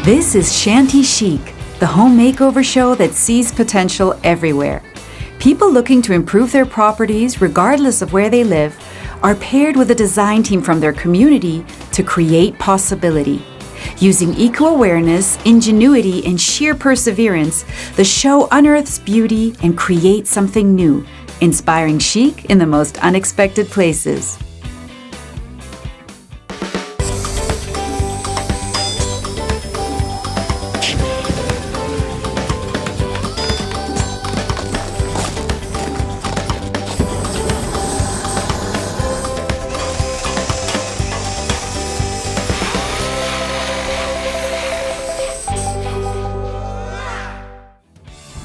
This is Shanty Chic, the home makeover show that sees potential everywhere. People looking to improve their properties, regardless of where they live, are paired with a design team from their community to create possibility. Using eco-awareness, ingenuity, and sheer perseverance, the show unearths beauty and creates something new, inspiring chic in the most unexpected places.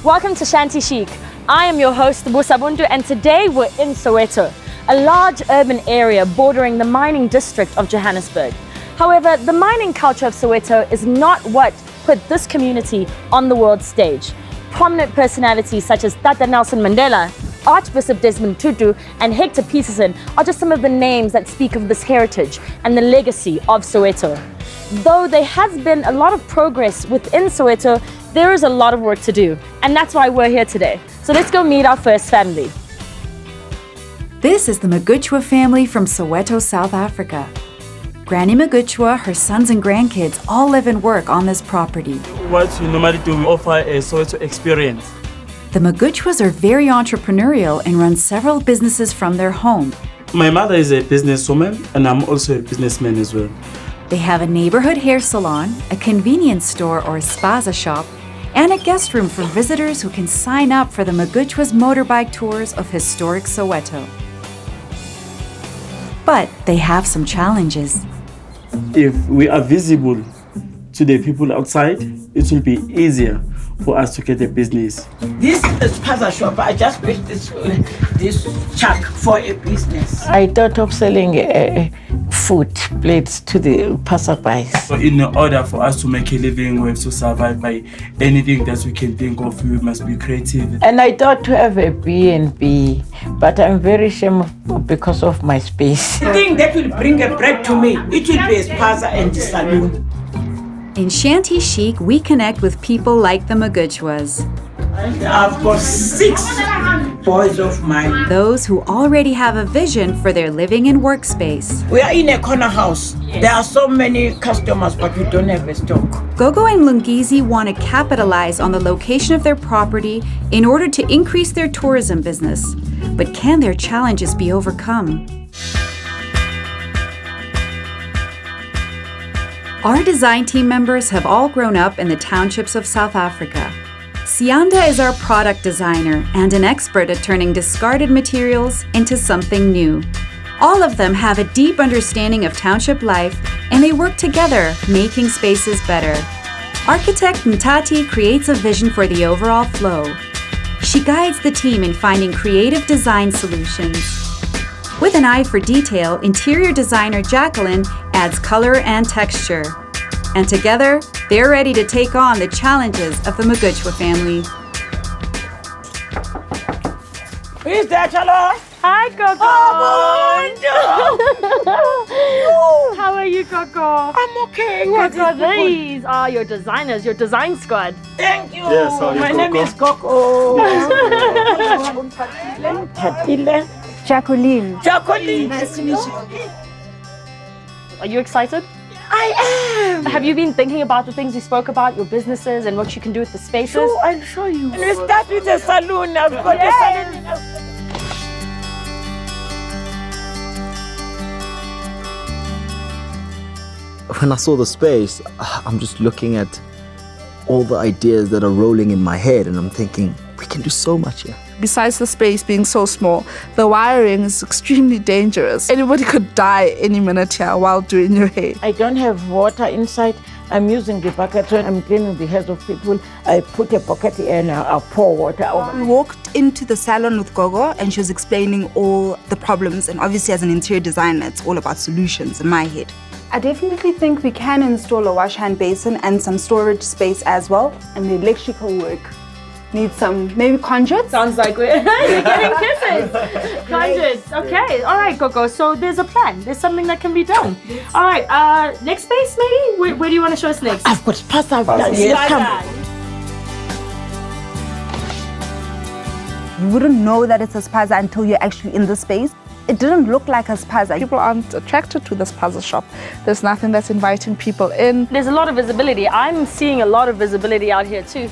Welcome to Shanty Chic. I am your host, Busabuntu, and today we're in Soweto, a large urban area bordering the mining district of Johannesburg. However, the mining culture of Soweto is not what put this community on the world stage. Prominent personalities such as Tata Nelson Mandela, Archbishop Desmond Tutu, and Hector Peterson are just some of the names that speak of this heritage and the legacy of Soweto. Though there has been a lot of progress within Soweto, there is a lot of work to do, and that's why we're here today. So let's go meet our first family. This is the Magutshwa family from Soweto, South Africa. Granny Magutshwa, her sons and grandkids all live and work on this property. What we normally do, we offer a Soweto experience. The Magutshwas are very entrepreneurial and run several businesses from their home. My mother is a businesswoman, and I'm also a businessman as well. They have a neighborhood hair salon, a convenience store or spaza shop, and a guest room for visitors who can sign up for the Magutshwa's motorbike tours of historic Soweto. But they have some challenges. If we are visible to the people outside, it will be easier for us to get a business. This is spaza shop. I just built this chuck for a business. I thought of selling food plates to the passerbys. So in order for us to make a living, we have to survive by anything that we can think of. We must be creative. And I thought to have a B&B, but I'm very ashamed because of my space. The thing that will bring a bread to me, it will be a spaza and the saloon. In Shanty Chic, we connect with people like the Magutshwas. I've got 6 boys of mine. Those who already have a vision for their living and workspace. We are in a corner house. There are so many customers, but we don't have a stock. Gogo and Lungizi want to capitalize on the location of their property in order to increase their tourism business. But can their challenges be overcome? Our design team members have all grown up in the townships of South Africa. Sianda is our product designer and an expert at turning discarded materials into something new. All of them have a deep understanding of township life, and they work together, making spaces better. Architect Mtati creates a vision for the overall flow. She guides the team in finding creative design solutions. With an eye for detail, interior designer Jacqueline adds color and texture. And together, they're ready to take on the challenges of the Magutshwa family. Who is that, hello? Hi, Coco. Oh, How are you, Coco? I'm okay. What is Coco, good? these are your designers, your design squad. Thank you. Yes, how are you, My Coco? name is Coco. Tatile. Jacqueline. Jacqueline. Are you excited? I am. Have you been thinking about the things we spoke about, your businesses and what you can do with the spaces? So I'll show you. And we start with a saloon. I've got a saloon. When I saw the space, I'm just looking at all the ideas that are rolling in my head, and I'm thinking, we can do so much here. Besides the space being so small, the wiring is extremely dangerous. Anybody could die any minute here while doing your hair. I don't have water inside. I'm using the bucket when I'm cleaning the hairs of people. I put a bucket and I pour water over. We walked into the salon with Gogo and she was explaining all the problems, and obviously as an interior designer, it's all about solutions in my head. I definitely think we can install a wash hand basin and some storage space as well, and the electrical work Need some maybe conduits. Sounds like we're getting kisses. Conjured. Okay. All right, Coco. So there's a plan. There's something that can be done. All right. Next space, maybe. Where do you want to show us next? I've got pasta. Yes, come. You wouldn't know that it's a spaza until you're actually in the space. It didn't look like a spaza. People aren't attracted to this puzzle shop. There's nothing that's inviting people in. There's a lot of visibility. I'm seeing a lot of visibility out here too.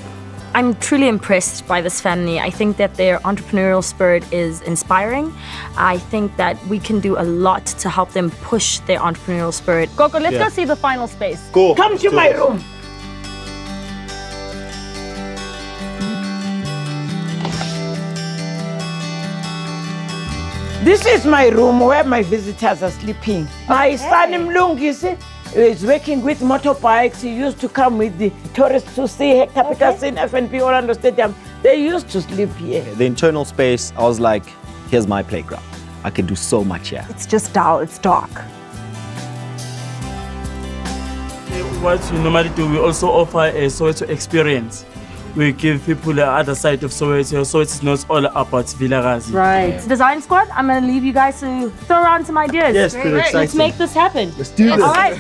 I'm truly impressed by this family. I think that their entrepreneurial spirit is inspiring. I think that we can do a lot to help them push their entrepreneurial spirit. Coco, let's go see the final space. Go. Come to my room. This is my room where my visitors are sleeping. My son Mlungisi is working with motorbikes. He used to come with the tourists to see Hector Peterson, FNP Orlando Stadium. They used to sleep here. The internal space, I was like, here's my playground. I can do so much here. It's just dull, it's dark. What we normally do, we also offer a Soweto experience. We give people the other side of Soweto, so it's not all about Vilakazi. Right. Design squad, I'm going to leave you guys to throw around some ideas. Yes, pretty exciting. Let's make this happen. Let's do this. All right.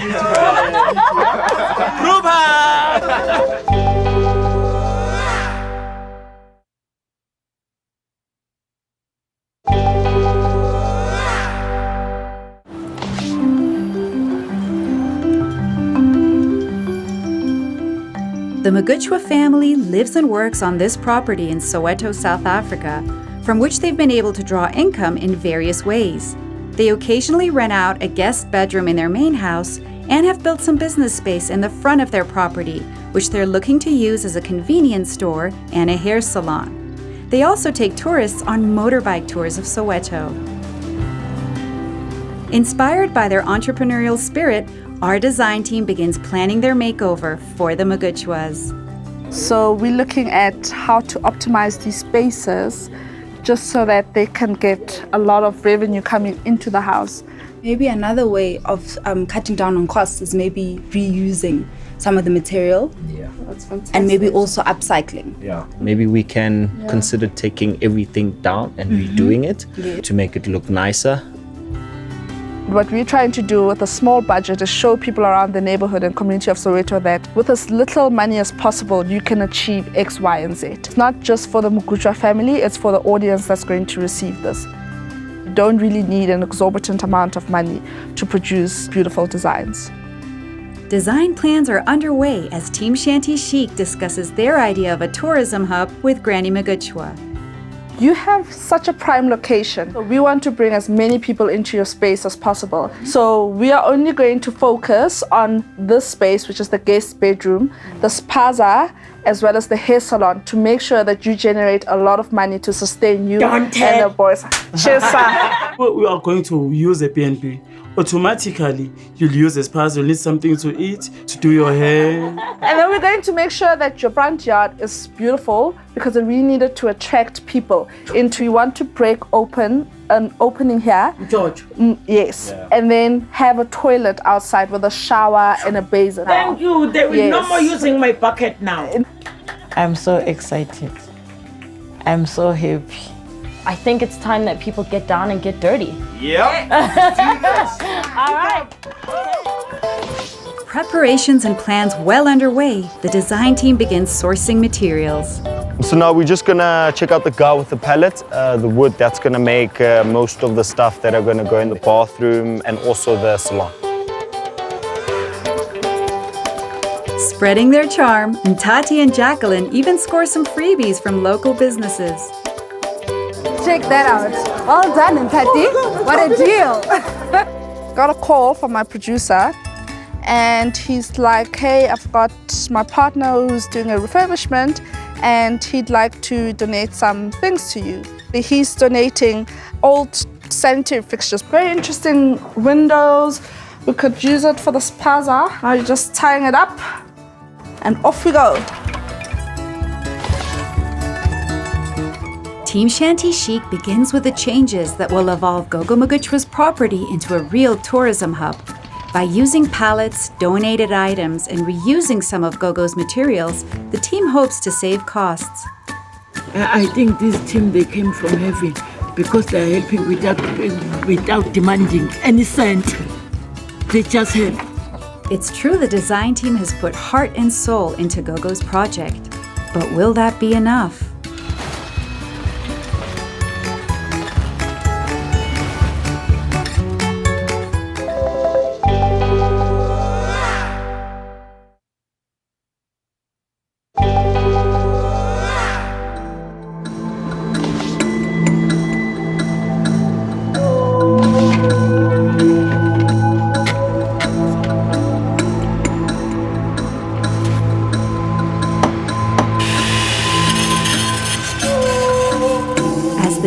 The Muguchwa family lives and works on this property in Soweto, South Africa, from which they've been able to draw income in various ways. They occasionally rent out a guest bedroom in their main house and have built some business space in the front of their property, which they're looking to use as a convenience store and a hair salon. They also take tourists on motorbike tours of Soweto. Inspired by their entrepreneurial spirit, our design team begins planning their makeover for the Muguchwas. So we're looking at how to optimize these spaces just so that they can get a lot of revenue coming into the house. Maybe another way of cutting down on costs is maybe reusing some of the material. Yeah. That's fantastic. And maybe also upcycling. Yeah. Maybe we can consider taking everything down and redoing it to make it look nicer. What we're trying to do with a small budget is show people around the neighborhood and community of Soweto that with as little money as possible, you can achieve X, Y, and Z. It's not just for the Muguchwa family, it's for the audience that's going to receive this. You don't really need an exorbitant amount of money to produce beautiful designs. Design plans are underway as Team Shanty Chic discusses their idea of a tourism hub with Granny Muguchwa. You have such a prime location. So we want to bring as many people into your space as possible. So we are only going to focus on this space, which is the guest bedroom, the spaza, as well as the hair salon, to make sure that you generate a lot of money to sustain you and the boys. Cheers, sir. We are going to use a PNP. Automatically, you'll use a spaza, you'll need something to eat, to do your hair. And then we're going to make sure that your front yard is beautiful because we needed to attract people into. You want to break open an opening here. George. Yes. Yeah. And then have a toilet outside with a shower and a basin. Thank you. They will no more using my bucket now. I'm so excited. I'm so happy. I think it's time that people get down and get dirty. Yep. All right. Preparations and plans well underway, the design team begins sourcing materials. So now we're just gonna check out the guy with the pallet, the wood that's gonna make most of the stuff that are gonna go in the bathroom and also the salon. Spreading their charm, Tati and Jacqueline even score some freebies from local businesses. Check that out. Well done, Tati. What a deal. Got a call from my producer and he's like, hey, I've got my partner who's doing a refurbishment and he'd like to donate some things to you. He's donating old sanitary fixtures, very interesting windows. We could use it for the spaza. Now you're just tying it up and off we go. Team Shanty Chic begins with the changes that will evolve Gogo Muguchwa's property into a real tourism hub. By using pallets, donated items, and reusing some of Gogo's materials, the team hopes to save costs. I think this team, they came from heaven because they're helping without demanding any cent. They just help. It's true the design team has put heart and soul into Gogo's project. But will that be enough?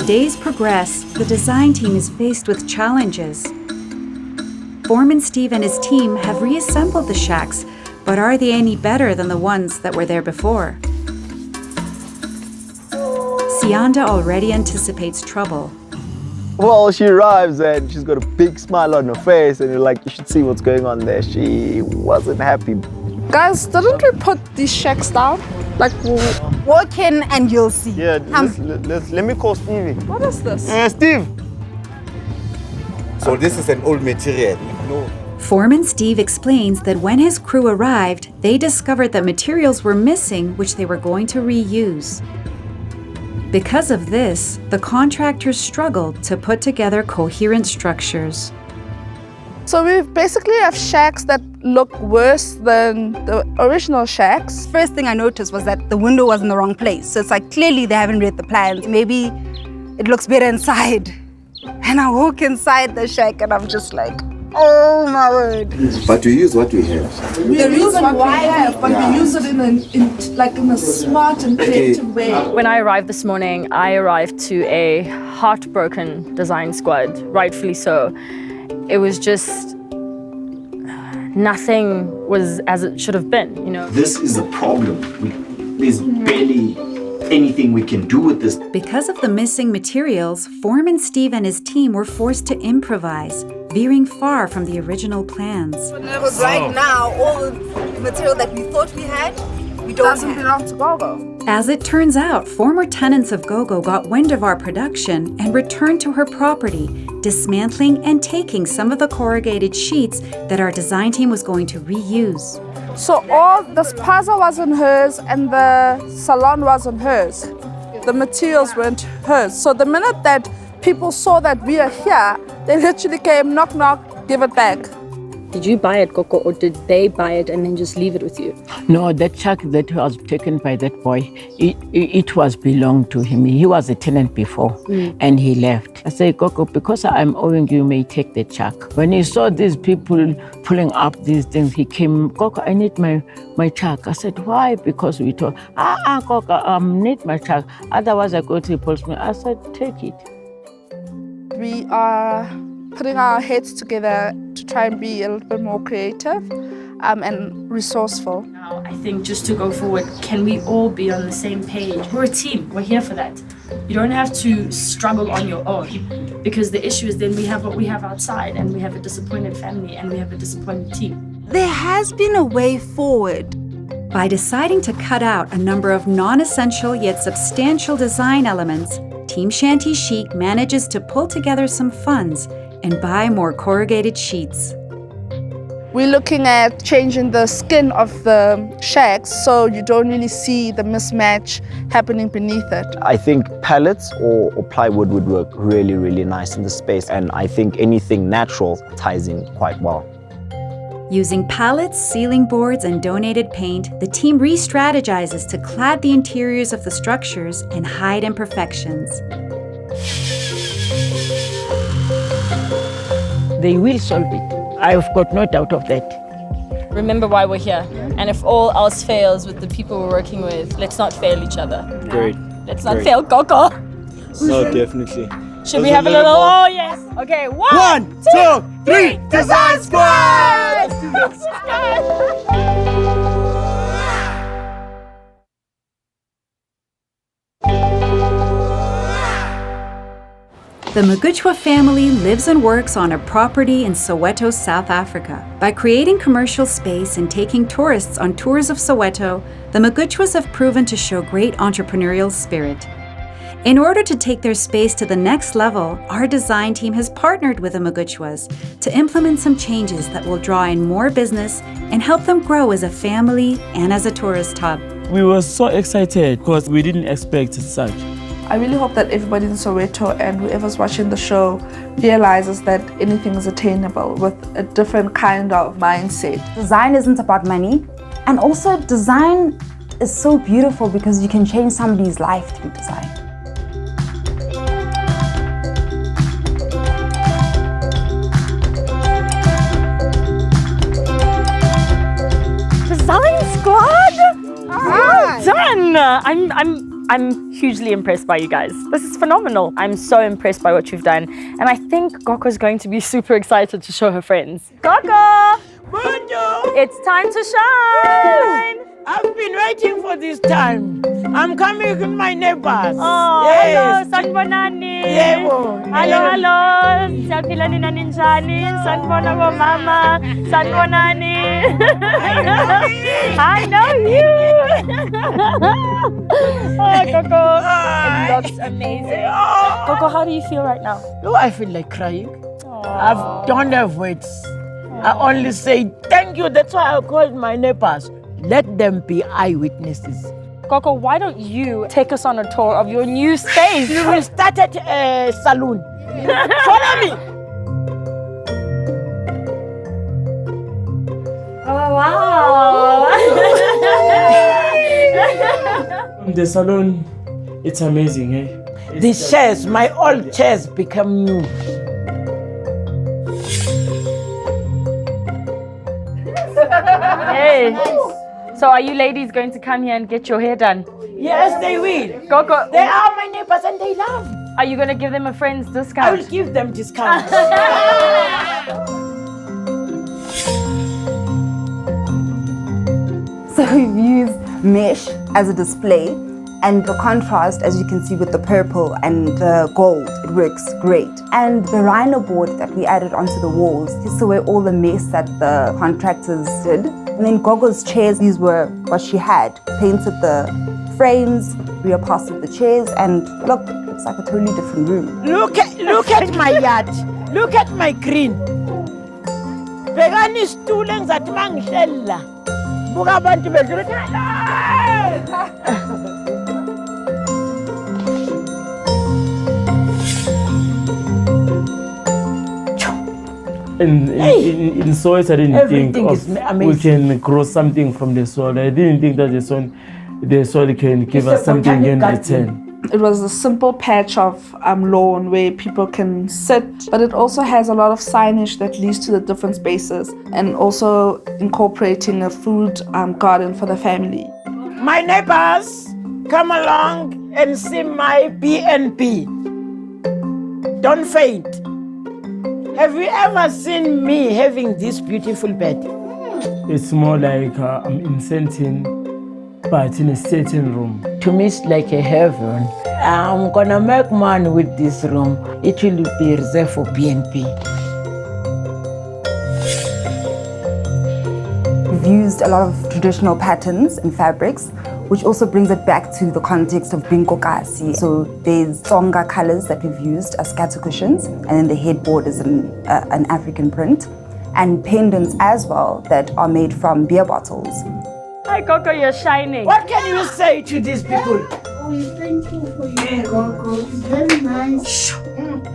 Days progress, the design team is faced with challenges. Foreman Steve and his team have reassembled the shacks, but are they any better than the ones that were there before? Sianda already anticipates trouble. Well, she arrives and she's got a big smile on her face, and you're like, you should see what's going on there. She wasn't happy. Guys, didn't we put these shacks down? Like, walk in and you'll see. Yeah, let me call Stevie. What is this? Steve! So this is an old material? No. Foreman Steve explains that when his crew arrived, they discovered that materials were missing which they were going to reuse. Because of this, the contractors struggled to put together coherent structures. So we basically have shacks that look worse than the original shacks. First thing I noticed was that the window was in the wrong place. So it's like clearly they haven't read the plans. Maybe it looks better inside. And I walk inside the shack and I'm just like, oh my word. But we use what we have. The reason why we have, but we use it in a smart and creative way. When I arrived this morning, I arrived to a heartbroken design squad, rightfully so. It was just, nothing was as it should have been, you know. This is a problem. There's barely anything we can do with this. Because of the missing materials, Foreman Steve and his team were forced to improvise, veering far from the original plans. Because right now, all the material that we thought we had, we doesn't belong to Gogo. As it turns out, former tenants of Gogo got wind of our production and returned to her property, dismantling and taking some of the corrugated sheets that our design team was going to reuse. So all the spaza wasn't hers and the salon wasn't hers. The materials weren't hers. So the minute that people saw that we are here, they literally came, knock, knock, give it back. Did you buy it, Coco, or did they buy it and then just leave it with you? No, that shack that was taken by that boy, it was belonged to him. He was a tenant before and he left. I said, Coco, because I'm owing you, may take the shack. When he saw these people pulling up these things, he came, Coco, I need my shack. I said, why? Because we told, Coco, I need my shack. Otherwise I go to the policeman. I said, take it. We are putting our heads together to try and be a little bit more creative and resourceful. Now, I think just to go forward, can we all be on the same page? We're a team, we're here for that. You don't have to struggle on your own, because the issue is then we have what we have outside, and we have a disappointed family and we have a disappointed team. There has been a way forward. By deciding to cut out a number of non-essential yet substantial design elements, Team Shanty Chic manages to pull together some funds and buy more corrugated sheets. We're looking at changing the skin of the shacks so you don't really see the mismatch happening beneath it. I think pallets or plywood would work really, really nice in the space, and I think anything natural ties in quite well. Using pallets, ceiling boards, and donated paint, the team re-strategizes to clad the interiors of the structures and hide imperfections. They will solve it. I've got no doubt of that. Remember why we're here. And if all else fails with the people we're working with, let's not fail each other. Great. Let's not fail Coco. No, definitely. Should we have a little, oh yes. Okay, one, two, three, Design Squad! The Muguchwa family lives and works on a property in Soweto, South Africa. By creating commercial space and taking tourists on tours of Soweto, the Muguchwas have proven to show great entrepreneurial spirit. In order to take their space to the next level, our design team has partnered with the Muguchwas to implement some changes that will draw in more business and help them grow as a family and as a tourist hub. We were so excited because we didn't expect such. I really hope that everybody in Soweto and whoever's watching the show realizes that anything is attainable with a different kind of mindset. Design isn't about money, and also design is so beautiful because you can change somebody's life through design. Design squad! Well done! I'm hugely impressed by you guys. This is phenomenal. I'm so impressed by what you've done. And I think Goko's going to be super excited to show her friends. Goko! Bonjour! It's time to shine! I've been waiting for this time. I'm coming with my neighbors. Oh, yes. hello, sanibonani. Yebo. Hello, hello. Siyaphilani na ninjani? Sanibona bo mama. Sanibonani. I know you. Oh, Coco. It looks amazing. Coco, how do you feel right now? Oh, I feel like crying. I don't have words. I only say thank you. That's why I called my neighbors. Let them be eyewitnesses. Coco, why don't you take us on a tour of your new space? We will start at a saloon. Follow me. Oh, wow. The salon, it's amazing, eh? These chairs, my old chairs become new. Hey. So are you ladies going to come here and get your hair done? Yes, they will. Coco, They are my neighbors and they love. are you going to give them a friend's I discount? will give them discounts. So we've used mesh as a display, and the contrast, as you can see with the purple and the gold, it works great. And the rhino board that we added onto the walls is to where all the mess that the contractors did. And then Gogo's chairs, these were what she had. Painted the frames, reupholstered the chairs, and look, it's like a totally different room. Look at my yard. Look at my green. Begani stuleng zathi mangihlela. Buka abantu bedlula. In Soweto, I didn't Everything think is we amazing. can grow something from the soil. I didn't think that the soil can give us a something in botanic return. It was a simple patch of lawn where people can sit, but it also has a lot of signage that leads to the different spaces, and also incorporating a food garden for the family. My neighbors, come along and see my B&B. Don't faint. Have you ever seen me having this beautiful bed? It's more like I'm incenting, but in a certain room. To me, it's like a heaven. I'm gonna make money with this room. It will be reserved for B&B. We've used a lot of traditional patterns and fabrics, which also brings it back to the context of Binkokasi. So there's Tsonga colors that we've used as scatter cushions, and then the headboard is an African print, and pendants as well that are made from beer bottles. Hi, Coco, you're shining. What can you say to these people? Oh, we thank you for your Gogo. It's very nice.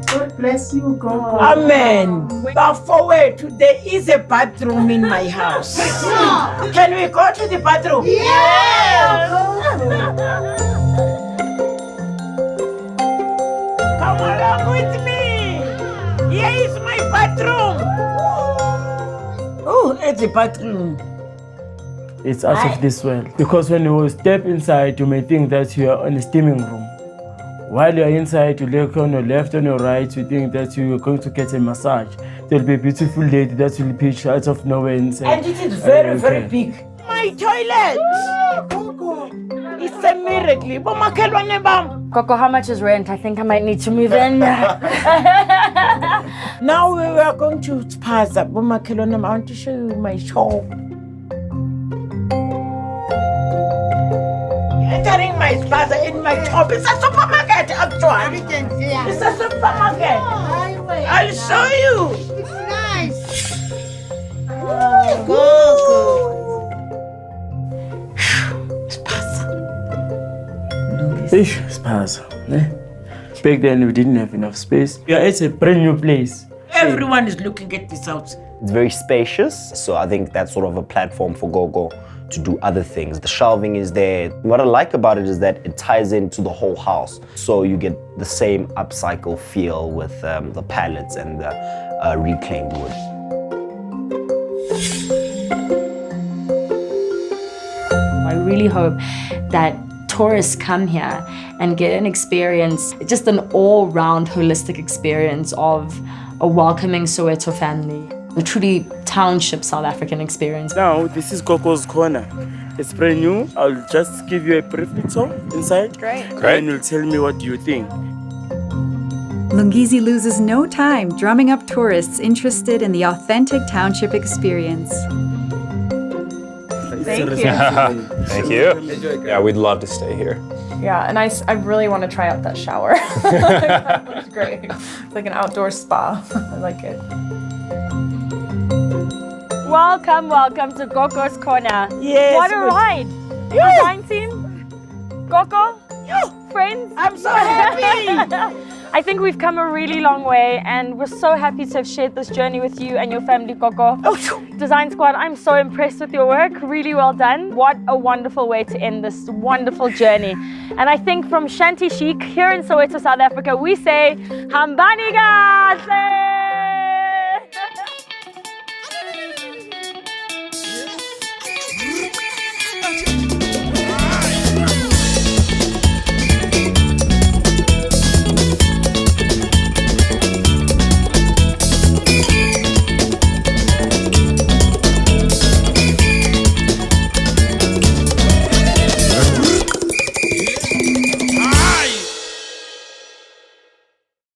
God bless you, Gogo. Amen. But forward, there is a bathroom in my house. Can we go to the bathroom? Come along with me. Here is my bathroom. Oh, it's a bathroom. It's out of this world. Because when you step inside, you may think that you are in a steaming room. While you are inside, you look on your left and your right, you think that you are going to get a massage. There'll be a beautiful lady that will pitch out of nowhere and say, And it is very, very big. My toilet. It's a miracle. Bomakhelwane bam. Coco, how much is rent? I think I might need to move in. Now we are going to Spaza. Bomakhelwane, I want to show you my shop. Entering my spaza in my top. It's a supermarket, actually. It's a supermarket. I'll show you. It's nice. Spaza. Back then we didn't have enough space. Yeah, it's a brand new place. Everyone is looking at this house. It's very spacious, so I think that's sort of a platform for Gogo to do other things. The shelving is there. What I like about it is that it ties into the whole house, so you get the same upcycle feel with the pallets and the reclaimed wood. I really hope that tourists come here and get an experience, just an all-round holistic experience of a welcoming Soweto family. A truly township South African experience. Now, this is Gogo's Corner. It's brand new. I'll just give you a brief tour inside. Great. And you'll tell me what you think. Lungizi loses no time drumming up tourists interested in the authentic township experience. Thank you. Thank you. Yeah, we'd love to stay here. Yeah, and I really want to try out that shower. That looks great. It's like an outdoor spa. I like it. Welcome, welcome to Gogo's Corner. Yes. What a ride. Design team, Gogo, friends. I'm so happy. I think we've come a really long way and we're so happy to have shared this journey with you and your family, Gogo. Design Squad, I'm so impressed with your work. Really well done. What a wonderful way to end this wonderful journey. And I think from Shanty Chic here in Soweto, South Africa, we say, Hambani kahle!